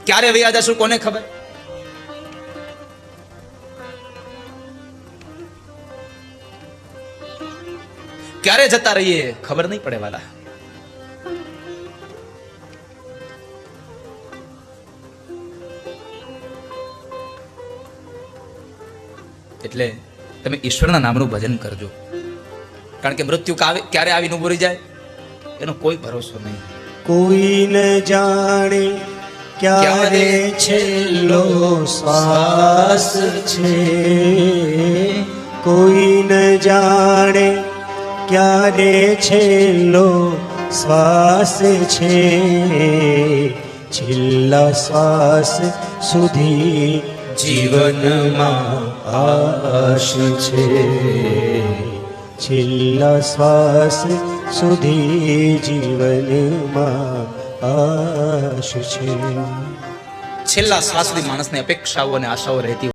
ક્યારે વયા જશું કોને ખબર. ક્યારે જતા રહીએ ખબર નહીં પડે વાલા. એટલે તમે ઈશ્વરના નામનું ભજન કરજો, કારણ કે મૃત્યુ ક્યારે આવીને ઉભો રહી જાય એનો કોઈ ભરોસો નહીં. કોઈ ન જાણે ક્યારે છેલ્લો શ્વાસ છે, કોઈ ન જાણે ક્યારે છેલ્લો શ્વાસ છે, છેલ્લા શ્વાસ સુધી જીવનમાં આશ છે, છેલ્લા શ્વાસ સુધી જીવનમાં આશ છે. છેલ્લા શ્વાસ સુધી માણસની અપેક્ષાઓ અને આશાઓ રહેતી